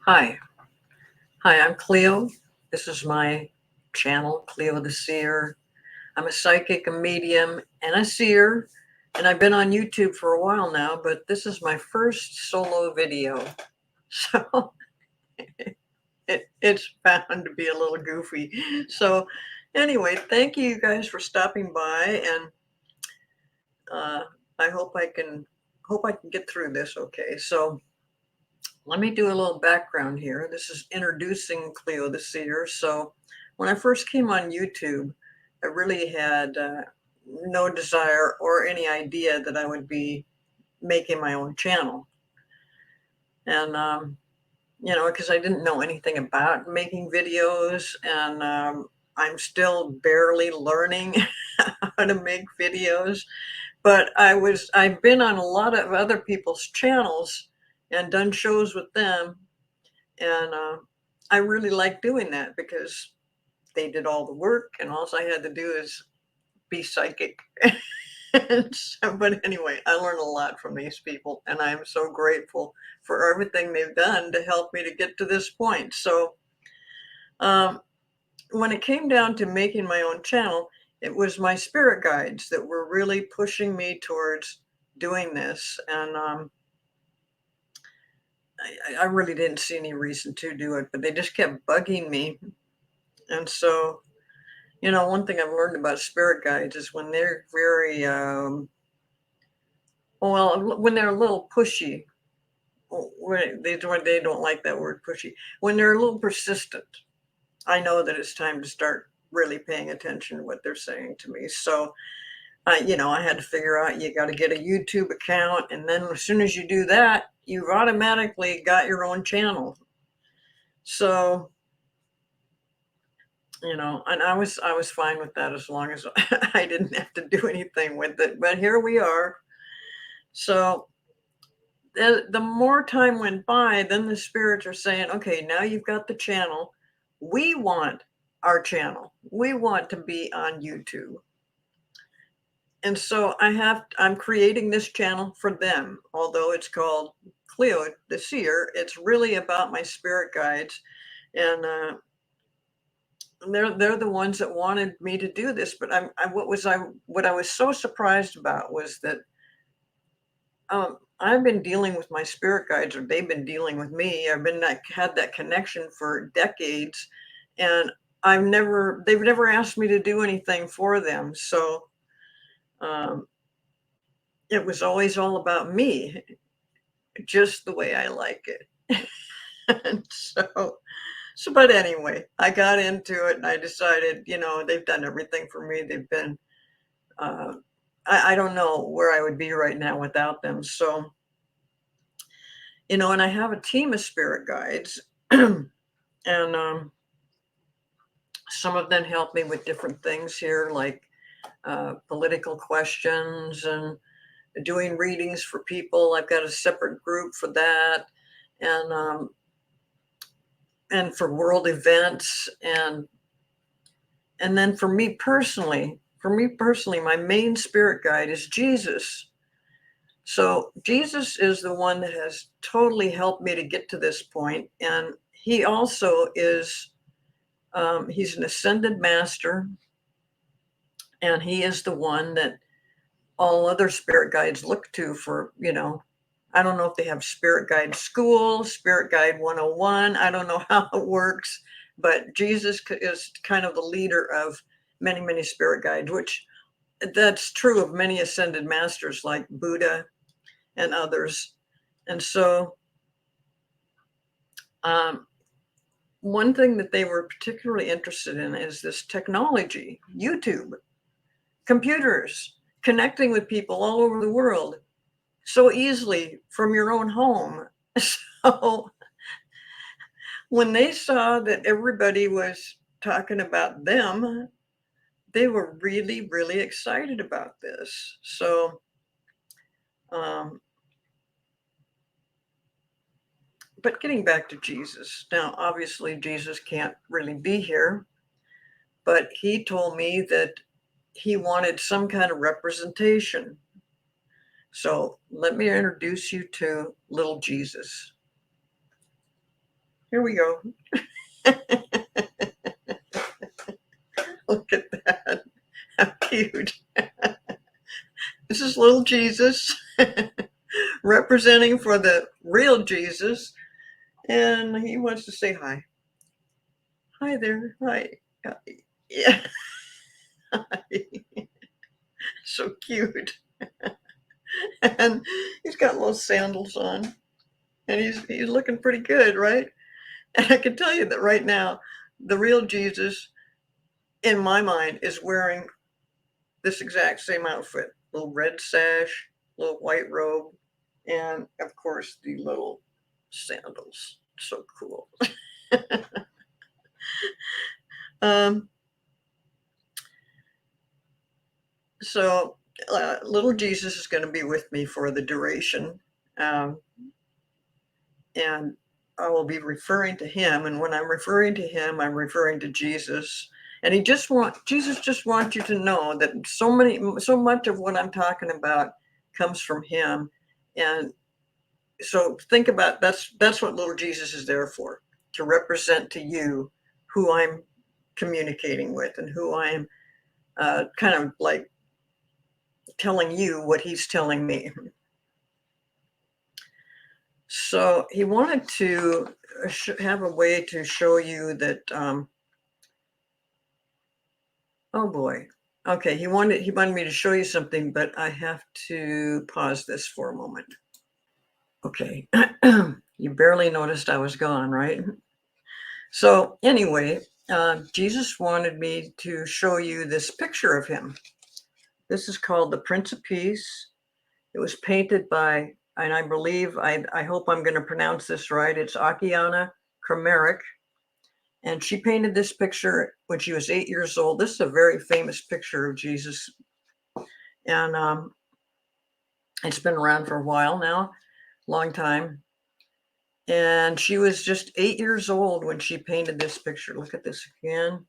Hi. Hi, I'm Cleo. This is my channel, Cleo the Seer. I'm a psychic, a medium, and a seer, and I've been on YouTube for a while now, but this is my first solo video. So it's bound to be a little goofy. So anyway, thank you guys for stopping by, and uh, I hope I can get through this okay. So let me do a little background here. This is introducing Cleo the Seer. So when I first came on YouTube, I really had no desire or any idea that I would be making my own channel. And, because I didn't know anything about making videos, and I'm still barely learning how to make videos. But I've been on a lot of other people's channels and done shows with them. And I really like doing that because they did all the work, and all I had to do is be psychic. But anyway, I learned a lot from these people, and I'm so grateful for everything they've done to help me to get to this point. So um, when it came down to making my own channel, it was my spirit guides that were really pushing me towards doing this. And I really didn't see any reason to do it, but they just kept bugging me. And so, one thing I've learned about spirit guides is when they're very, when they're a little pushy, they don't like that word pushy. When they're a little persistent, I know that it's time to start really paying attention to what they're saying to me. So, I had to figure out you got to get a YouTube account, and then as soon as you do that, you've automatically got your own channel. So, and I was fine with that as long as I didn't have to do anything with it. But here we are. So the more time went by, then the spirits are saying, okay, now you've got the channel. We want our channel. We want to be on YouTube. And so I'm creating this channel for them, although it's called Cleo the Seer. It's really about my spirit guides. And they're the ones that wanted me to do this. But what I was so surprised about was that I've been dealing with my spirit guides, or they've been dealing with me. Had that connection for decades, and they've never asked me to do anything for them. So um, it was always all about me, just the way I like it. And but anyway, I got into it, and I decided, they've done everything for me. They've been, uh, I don't know where I would be right now without them. So, and I have a team of spirit guides, and some of them help me with different things here, like political questions and doing readings for people. I've got a separate group for that, and for world events, and then for me personally, my main spirit guide is Jesus. So Jesus is the one that has totally helped me to get to this point, and he also is. He's an ascended master, and he is the one that all other spirit guides look to for, I don't know if they have spirit guide school, spirit guide 101. I don't know how it works, but Jesus is kind of the leader of many, many spirit guides, which that's true of many ascended masters like Buddha and others. And so, one thing that they were particularly interested in is this technology, YouTube, computers, connecting with people all over the world so easily from your own home. So when they saw that everybody was talking about them, they were really, really excited about this. So, um, but getting back to Jesus, now obviously Jesus can't really be here, but he told me that he wanted some kind of representation. So let me introduce you to little Jesus. Here we go. Look at that. How cute. This is little Jesus representing for the real Jesus. And he wants to say hi. Hi there. Hi. Yeah. Hi. So cute. And he's got little sandals on. And he's looking pretty good, right? And I can tell you that right now, the real Jesus, in my mind, is wearing this exact same outfit. Little red sash, little white robe, and of course the little sandals. So cool. um, so little Jesus is going to be with me for the duration. Um, and I will be referring to him. And when I'm referring to him, I'm referring to Jesus. And Jesus just wants you to know that so much of what I'm talking about comes from him. And so think about that's what little Jesus is there for, to represent to you who I'm communicating with and who I'm kind of like telling you what he's telling me. So he wanted to have a way to show you that, oh boy. Okay, he wanted me to show you something, but I have to pause this for a moment. Okay. You barely noticed I was gone, right? So anyway, Jesus wanted me to show you this picture of him. This is called the Prince of Peace. It was painted by, and I believe, I hope I'm going to pronounce this right, it's Akiane Kramarik. And she painted this picture when she was 8 years old. This is a very famous picture of Jesus. And it's been around for a while now, long time. And she was just 8 years old when she painted this picture. Look at this again.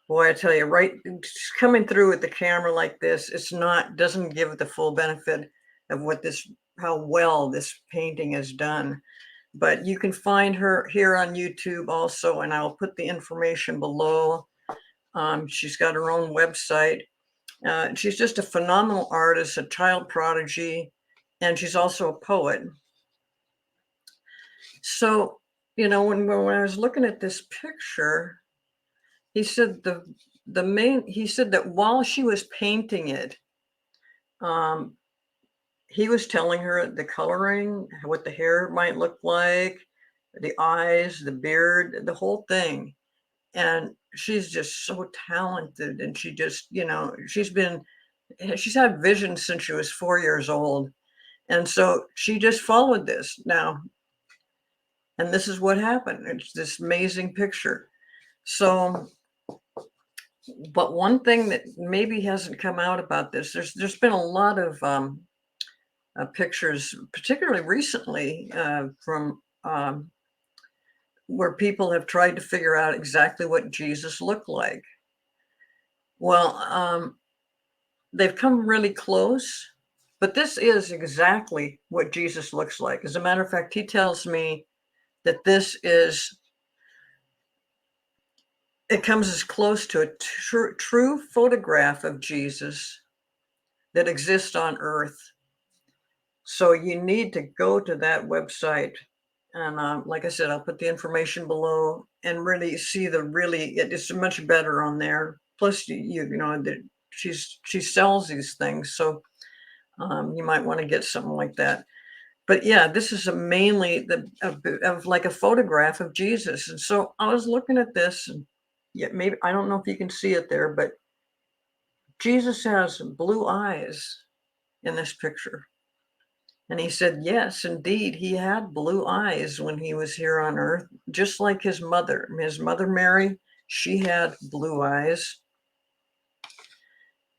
Boy, I tell you, right, coming through with the camera like this, doesn't give the full benefit of how well this painting is done. But you can find her here on YouTube also, and I'll put the information below. She's got her own website. She's just a phenomenal artist, a child prodigy, and she's also a poet. So, when I was looking at this picture, he said he said that while she was painting it, he was telling her the coloring, what the hair might look like, the eyes, the beard, the whole thing. And she's just so talented. And she just, she's had vision since she was 4 years old. And so she just followed this now. And this is what happened. It's this amazing picture. So, but one thing that maybe hasn't come out about this, there's been a lot of pictures, particularly recently, from where people have tried to figure out exactly what Jesus looked like. Well, they've come really close, but this is exactly what Jesus looks like. As a matter of fact, he tells me that it comes as close to a true photograph of Jesus that exists on Earth. So you need to go to that website. And like I said, I'll put the information below and really see it's much better on there. Plus, she sells these things. So you might want to get something like that. But yeah, this is mainly of like a photograph of Jesus. And so I was looking at this, and maybe, I don't know if you can see it there, but Jesus has blue eyes in this picture. And he said, yes, indeed, he had blue eyes when he was here on earth, just like his mother. His mother, Mary, she had blue eyes.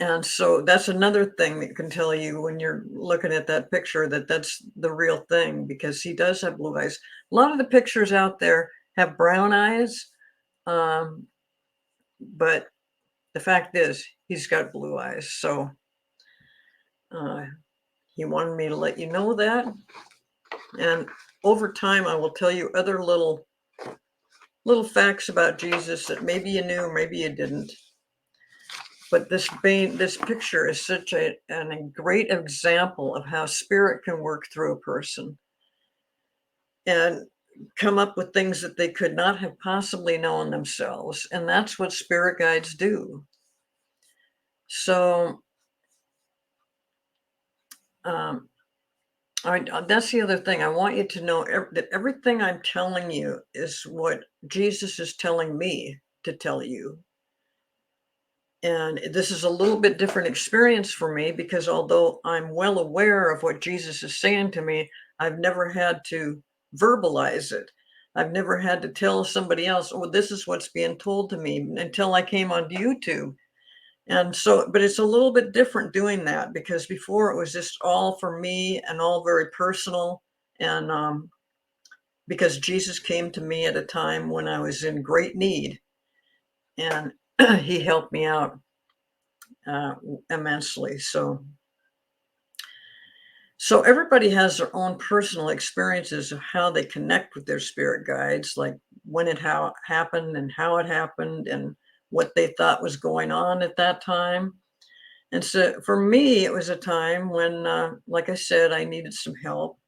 And so that's another thing that can tell you when you're looking at that picture that that's the real thing, because he does have blue eyes. A lot of the pictures out there have brown eyes, but the fact is he's got blue eyes. So he wanted me to let you know that. And over time, I will tell you other little facts about Jesus that maybe you knew, maybe you didn't. But this picture is such a great example of how spirit can work through a person and come up with things that they could not have possibly known themselves. And that's what spirit guides do. So that's the other thing. I want you to know that everything I'm telling you is what Jesus is telling me to tell you. And this is a little bit different experience for me because although I'm well aware of what Jesus is saying to me, I've never had to verbalize it. I've never had to tell somebody else, oh, this is what's being told to me until I came on YouTube. And so, but it's a little bit different doing that because before it was just all for me and all very personal. And because Jesus came to me at a time when I was in great need and he helped me out immensely. So everybody has their own personal experiences of how they connect with their spirit guides, like when it happened and how it happened and what they thought was going on at that time. And so for me, it was a time when, like I said, I needed some help.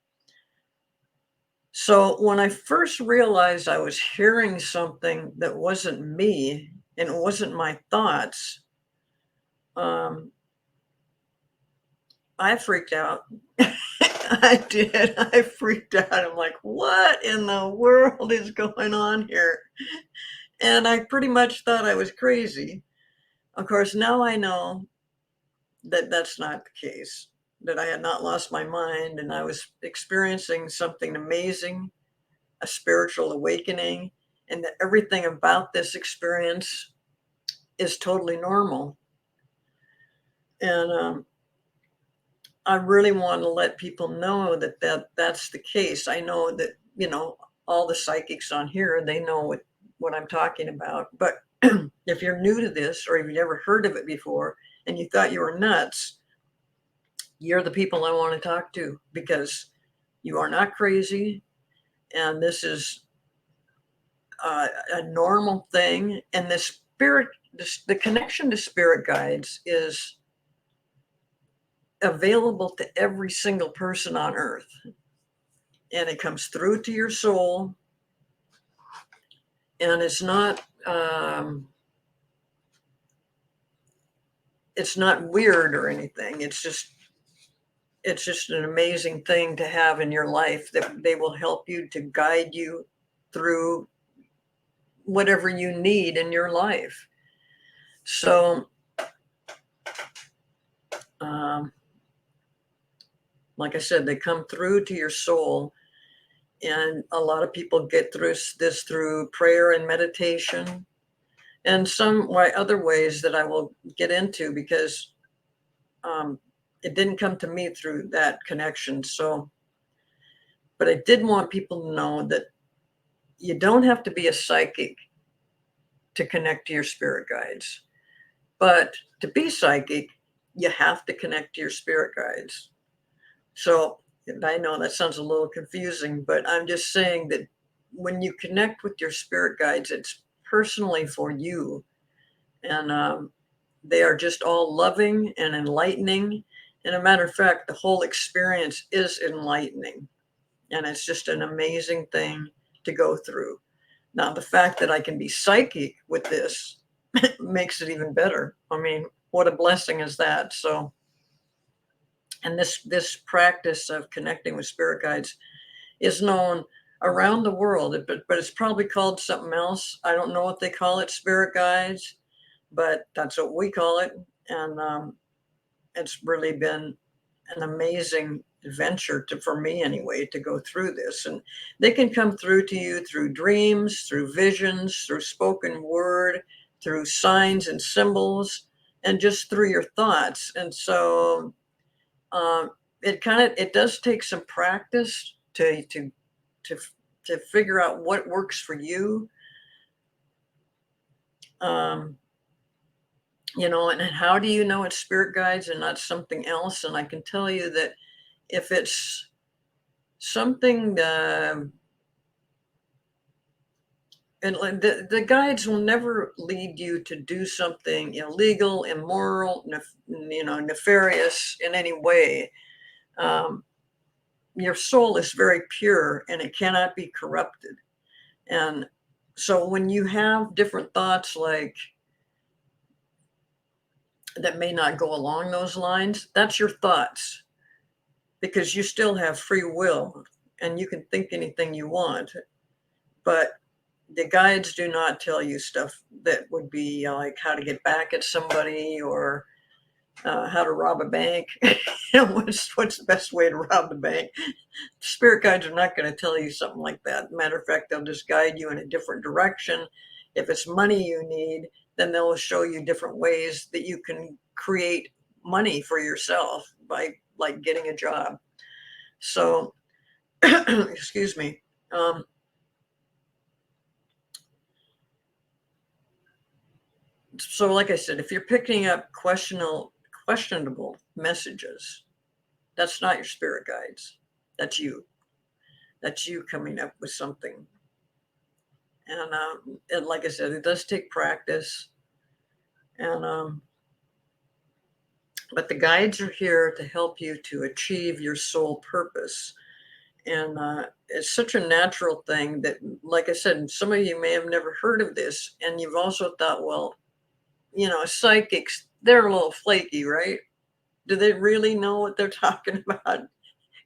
So when I first realized I was hearing something that wasn't me and it wasn't my thoughts, um, I freaked out. I did. I freaked out. I'm like, what in the world is going on here? And I pretty much thought I was crazy. Of course, now I know that that's not the case, that I had not lost my mind and I was experiencing something amazing, a spiritual awakening, and that everything about this experience is totally normal. And I really want to let people know that's the case. I know that, all the psychics on here, they know what I'm talking about. But if you're new to this or if you've never heard of it before and you thought you were nuts, you're the people I want to talk to because you are not crazy. And this is a normal thing. And the connection to spirit guides is available to every single person on earth. And it comes through to your soul. And it's not weird or anything. It's just an amazing thing to have in your life that they will help you to guide you through whatever you need in your life. So, like I said, they come through to your soul. And a lot of people get through this through prayer and meditation and some other ways that I will get into because it didn't come to me through that connection. So, but I did want people to know that you don't have to be a psychic to connect to your spirit guides. But to be psychic, you have to connect to your spirit guides. So I know that sounds a little confusing, but I'm just saying that when you connect with your spirit guides, it's personally for you. And they are just all loving and enlightening. And a matter of fact, the whole experience is enlightening. And it's just an amazing thing to go through. Now, the fact that I can be psychic with this makes it even better. I mean, what a blessing is that? So, and this practice of connecting with spirit guides is known around the world, but it's probably called something else. I don't know what they call it, spirit guides, but that's what we call it. And it's really been an amazing adventure for me anyway, to go through this. And they can come through to you through dreams, through visions, through spoken word, through signs and symbols, and just through your thoughts. And so it does take some practice to figure out what works for you. And how do you know it's spirit guides and not something else? And I can tell you that if it's something, and the guides will never lead you to do something illegal, immoral, nefarious in any way. Your soul is very pure and it cannot be corrupted. And so when you have different thoughts like that may not go along those lines, that's your thoughts, because you still have free will and you can think anything you want. But the guides do not tell you stuff that would be like how to get back at somebody, or how to rob a bank. What's the best way to rob the bank? Spirit guides are not going to tell you something like that. Matter of fact, they'll just guide you in a different direction. If it's money you need, then they'll show you different ways that you can create money for yourself by like getting a job. So, excuse me. So like I said, if you're picking up questionable messages, that's not your spirit guides. That's you. That's you coming up with something. And like I said, it does take practice. And but the guides are here to help you to achieve your soul purpose. And it's such a natural thing that, like I said, some of you may have never heard of this, and you've also thought, well, psychics, they're a little flaky, right? Do they really know what they're talking about?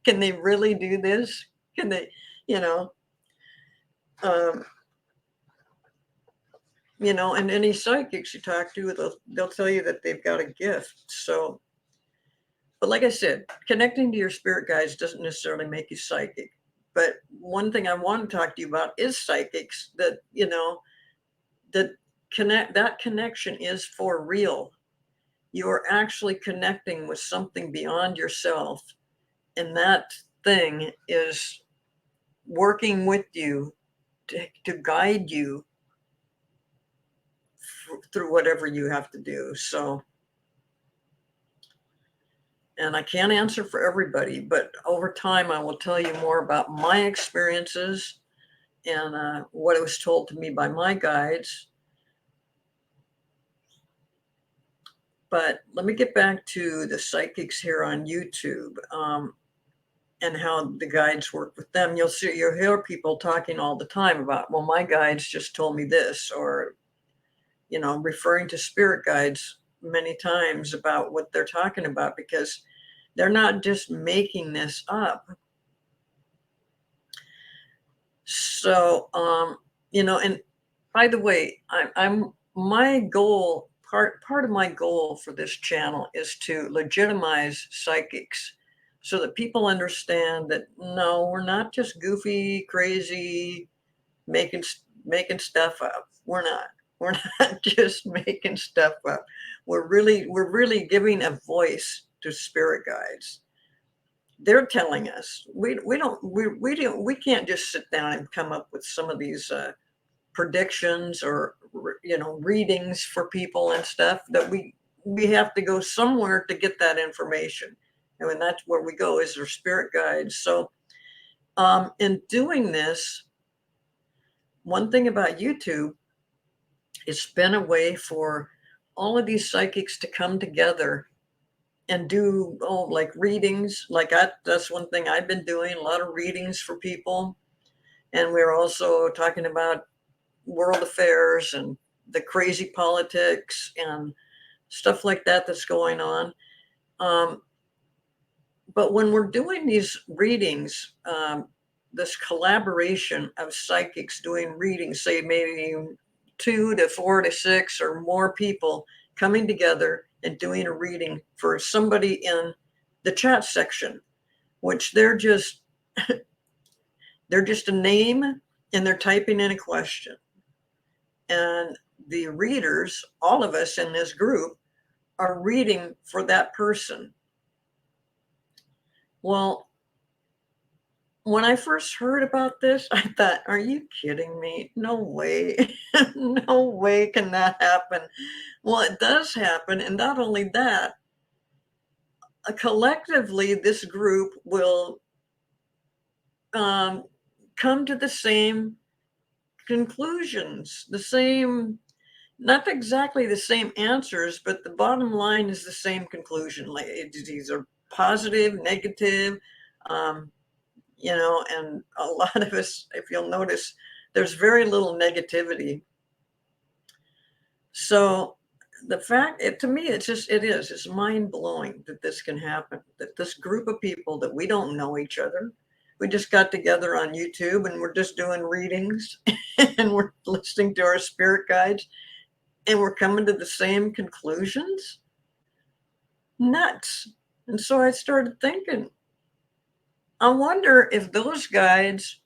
Can they really do this? Can they, you know, um, and any psychics you talk to, they'll tell you that they've got a gift. So, but like I said, connecting to your spirit guides doesn't necessarily make you psychic. But one thing I want to talk to you about is psychics, that, that connection is for real. You're actually connecting with something beyond yourself, and that thing is working with you to guide you through whatever you have to do. So, and I can't answer for everybody, but over time I will tell you more about my experiences and what was told to me by my guides. But let me get back to the psychics here on YouTube, and how the guides work with them. You'll hear people talking all the time about, well, my guides just told me this, or, referring to spirit guides many times about what they're talking about, because they're not just making this up. So, and by the way, I'm my goal, part of my goal for this channel is to legitimize psychics, so that people understand that no, we're not just goofy, crazy, making stuff up. We're not. We're not just making stuff up. We're really giving a voice to spirit guides. They're telling us we can't just sit down and come up with some of these predictions or readings for people and stuff. That we have to go somewhere to get that information, and that's where we go, is their spirit guides. So in doing this, one thing about YouTube, it's been a way for all of these psychics to come together and do like readings. Like that's one thing I've been doing, a lot of readings for people. And we're also talking about world affairs and the crazy politics and stuff like that that's going on. But when we're doing these readings, this collaboration of psychics doing readings, say maybe 2 to 4 to 6 or more people coming together and doing a reading for somebody in the chat section, which they're just a name and they're typing in a question. And the readers, all of us in this group, are reading for that person. Well, when I first heard about this, I thought, are you kidding me? No way. No way can that happen. Well, it does happen. And not only that, collectively, this group will come to the same conclusions, the same, not exactly the same answers, but the bottom line is the same conclusion. Like these are positive, negative, um, and a lot of us, if you'll notice, there's very little negativity. So the fact, to me, it's mind blowing that this can happen, that this group of people that we don't know each other, we just got together on YouTube and we're just doing readings and we're listening to our spirit guides and we're coming to the same conclusions. Nuts. And so I started thinking, I wonder if those guides,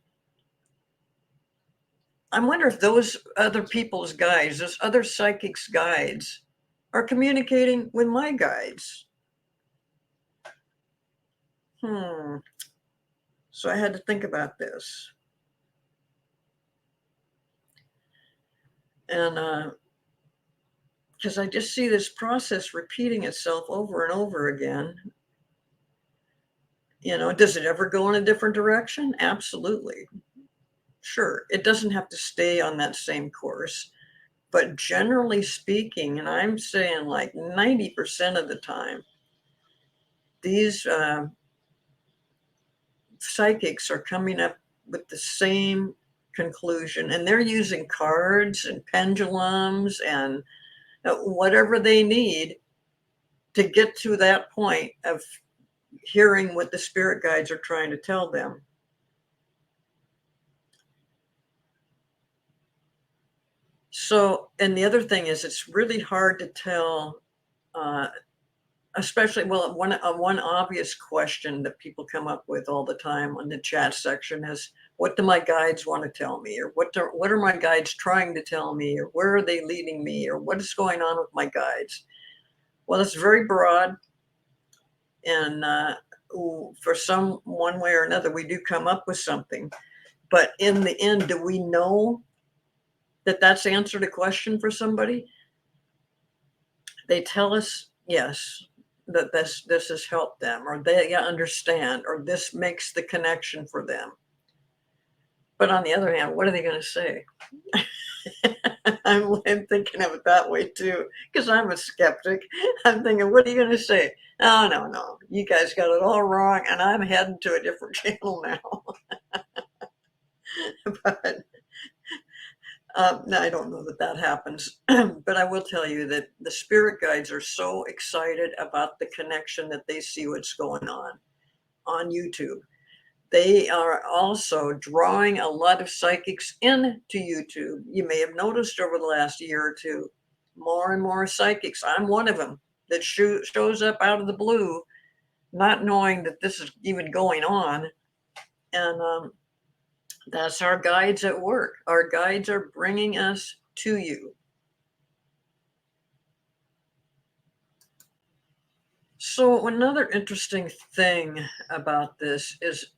I wonder if those other people's guides, those other psychics' guides, are communicating with my guides. So I had to think about this. And because I just see this process repeating itself over and over again. Does it ever go in a different direction? Absolutely. Sure. It doesn't have to stay on that same course. But generally speaking, and I'm saying like 90% of the time, these psychics are coming up with the same conclusion, and they're using cards and pendulums and whatever they need to get to that point of hearing what the spirit guides are trying to tell them. So, and the other thing is, it's really hard to tell, especially, well, one obvious question that people come up with all the time on the chat section is, what do my guides want to tell me? Or what are my guides trying to tell me? Or where are they leading me? Or what is going on with my guides? Well, it's very broad. And for some, one way or another, we do come up with something. But in the end, do we know that that's answered a question for somebody? They tell us, yes, that this has helped them, or they understand, or this makes the connection for them. But on the other hand, what are they going to say? I'm thinking of it that way too, because I'm a skeptic. I'm thinking, what are you going to say? Oh, no, you guys got it all wrong, and I'm heading to a different channel now. But no, I don't know that happens. But I will tell you that the spirit guides are so excited about the connection that they see what's going on YouTube. They are also drawing a lot of psychics into YouTube. You may have noticed over the last year or two, more and more psychics. I'm one of them that shows up out of the blue, not knowing that this is even going on. And that's our guides at work. Our guides are bringing us to you. So another interesting thing about this is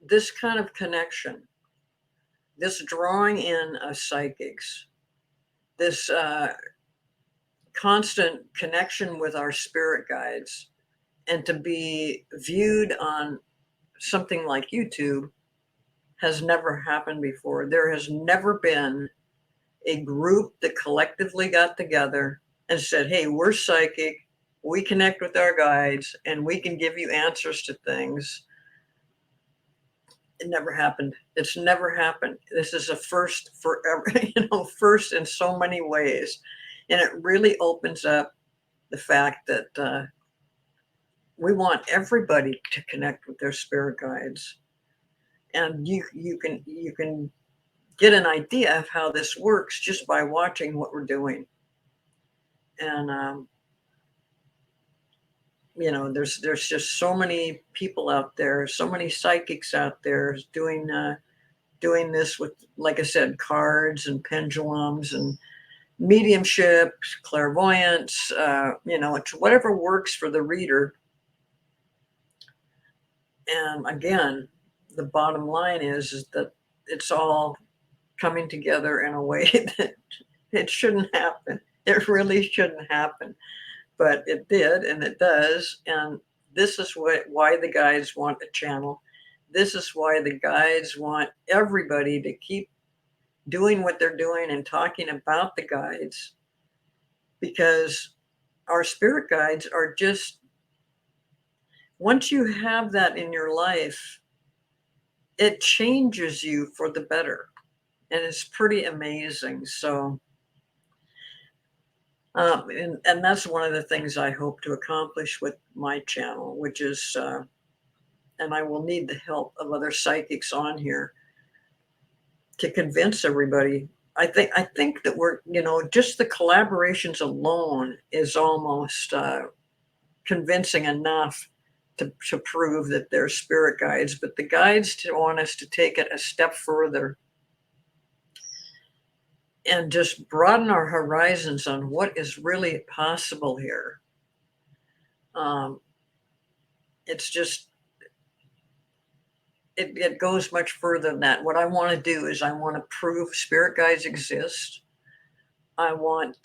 this kind of connection, this drawing in of psychics, this constant connection with our spirit guides, and to be viewed on something like YouTube has never happened before. There has never been a group that collectively got together and said, hey, we're psychic, we connect with our guides, and we can give you answers to things. It never happened. It's never happened. This is a first forever, first in so many ways. And it really opens up the fact that we want everybody to connect with their spirit guides. And you can get an idea of how this works just by watching what we're doing. And there's just so many people out there, so many psychics out there doing this with, like I said, cards and pendulums and mediumship, clairvoyance, it's whatever works for the reader. And again, the bottom line is that it's all coming together in a way that it shouldn't happen. It really shouldn't happen. But it did, and it does. And this is why the guides want a channel. this is why the guides want everybody to keep doing what they're doing and talking about the guides, because our spirit guides are just, once you have that in your life, it changes you for the better. And it's pretty amazing. So, and that's one of the things I hope to accomplish with my channel, which is, and I will need the help of other psychics on here to convince everybody. I think that we're, just the collaborations alone is almost convincing enough to prove that they're spirit guides. But the guides want us to take it a step further and just broaden our horizons on what is really possible here. It's just, it goes much further than that. What I want to do is I want to prove spirit guides exist. I want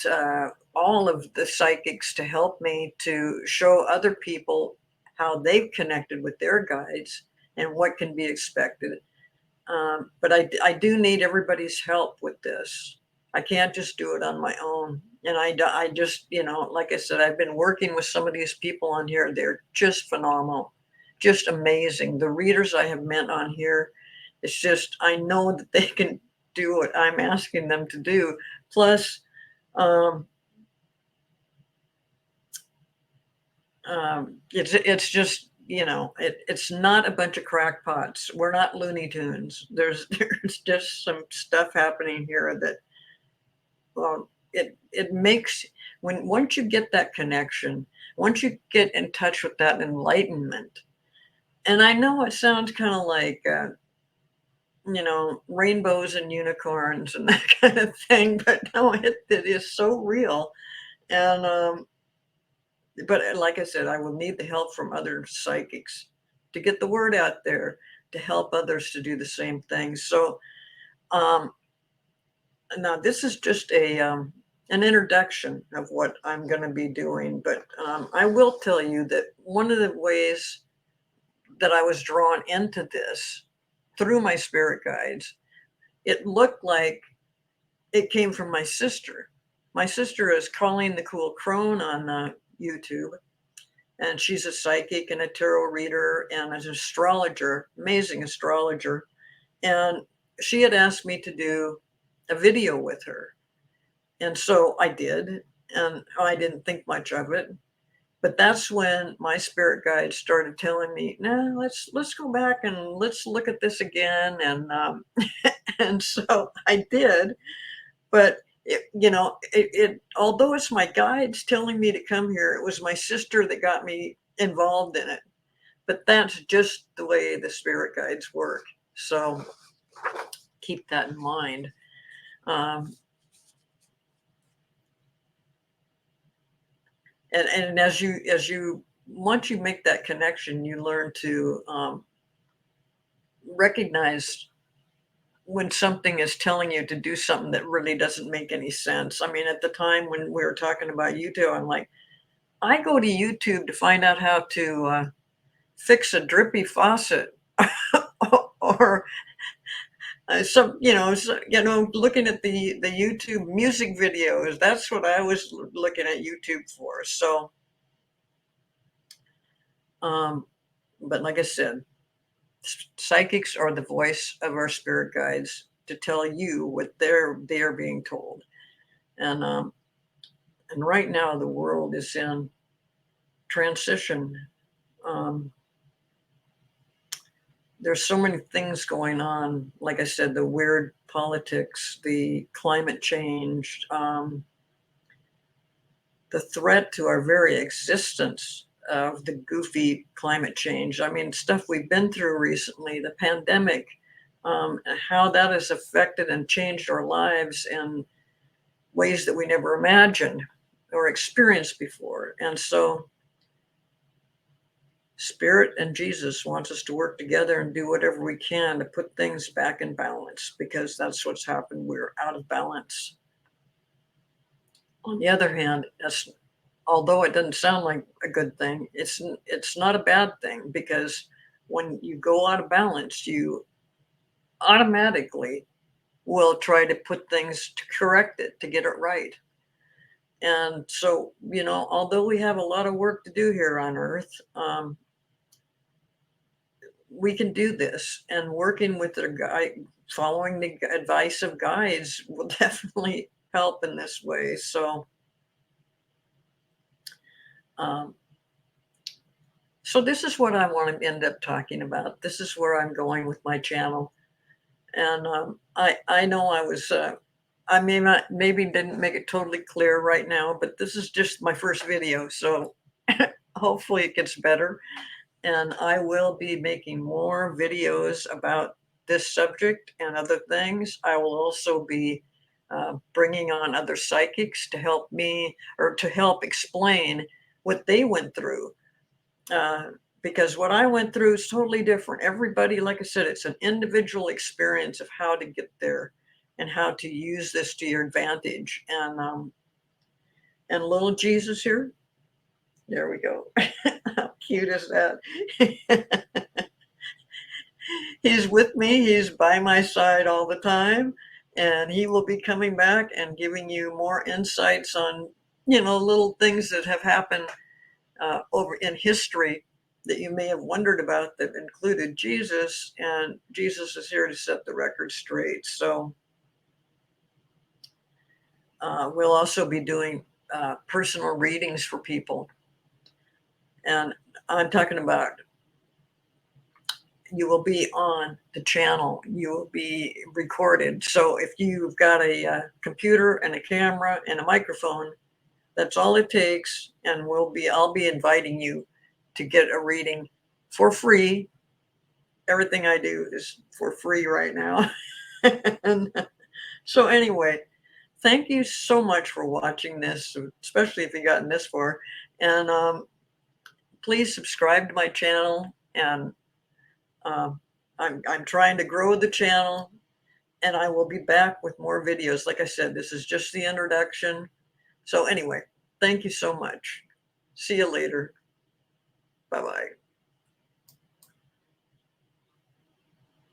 all of the psychics to help me to show other people how they've connected with their guides and what can be expected. But I do need everybody's help with this. I can't just do it on my own. And I just, like I said, I've been working with some of these people on here. They're just phenomenal, just amazing. The readers I have met on here, it's just, I know that they can do what I'm asking them to do. Plus, it's just, it's not a bunch of crackpots. We're not Looney Tunes. There's just some stuff happening here that, it makes, once you get that connection, once you get in touch with that enlightenment, and I know it sounds kind of like, rainbows and unicorns and that kind of thing, but no, it is so real. And but like I said, I will need the help from other psychics to get the word out there, to help others to do the same thing. So um, now this is just an introduction of what I'm going to be doing, but I will tell you that one of the ways that I was drawn into this through my spirit guides, it looked like it came from my sister. My sister is Colleen the Cool Crone on YouTube, and she's a psychic and a tarot reader and an astrologer, amazing astrologer. And she had asked me to do a video with her. And so I did, and I didn't think much of it. But that's when my spirit guide started telling me, "No, let's go back and let's look at this again." And and so I did. But although it's my guides telling me to come here, it was my sister that got me involved in it. But that's just the way the spirit guides work. So keep that in mind. Um, and as you once you make that connection, you learn to recognize when something is telling you to do something that really doesn't make any sense. I mean, at the time when we were talking about YouTube, I'm like, I go to YouTube to find out how to fix a drippy faucet, or looking at the YouTube music videos. That's what I was looking at YouTube for. So, but like I said, psychics are the voice of our spirit guides to tell you what they're being told. And right now the world is in transition. Um, there's so many things going on. Like I said, the weird politics, the climate change, the threat to our very existence of the goofy climate change. I mean, stuff we've been through recently, the pandemic, how that has affected and changed our lives in ways that we never imagined or experienced before. And so Spirit and Jesus wants us to work together and do whatever we can to put things back in balance, because that's what's happened. We're out of balance. On the other hand, although it doesn't sound like a good thing, it's not a bad thing, because when you go out of balance, you automatically will try to put things to correct it, to get it right. And so, although we have a lot of work to do here on Earth, we can do this. And working with the guide, following the advice of guides will definitely help in this way. So, um, so this is what I want to end up talking about. This is where I'm going with my channel. And I know I may not, maybe didn't make it totally clear right now, but this is just my first video. So hopefully it gets better. And I will be making more videos about this subject and other things. I will also be bringing on other psychics to help me, or to help explain what they went through. Uh, because what I went through is totally different. Everybody, like I said, it's an individual experience of how to get there and how to use this to your advantage. And little Jesus here, there we go. How cute is that? He's with me. He's by my side all the time. And he will be coming back and giving you more insights on, little things that have happened over in history that you may have wondered about that included Jesus. And Jesus is here to set the record straight. So we'll also be doing personal readings for people. And I'm talking about, you will be on the channel, you will be recorded. So if you've got a computer and a camera and a microphone, that's all it takes. And I'll be inviting you to get a reading for free. Everything I do is for free right now. And so anyway, thank you so much for watching this, especially if you've gotten this far. And please subscribe to my channel. And I'm trying to grow the channel, and I will be back with more videos. Like I said, this is just the introduction. So anyway, thank you so much. See you later. Bye-bye.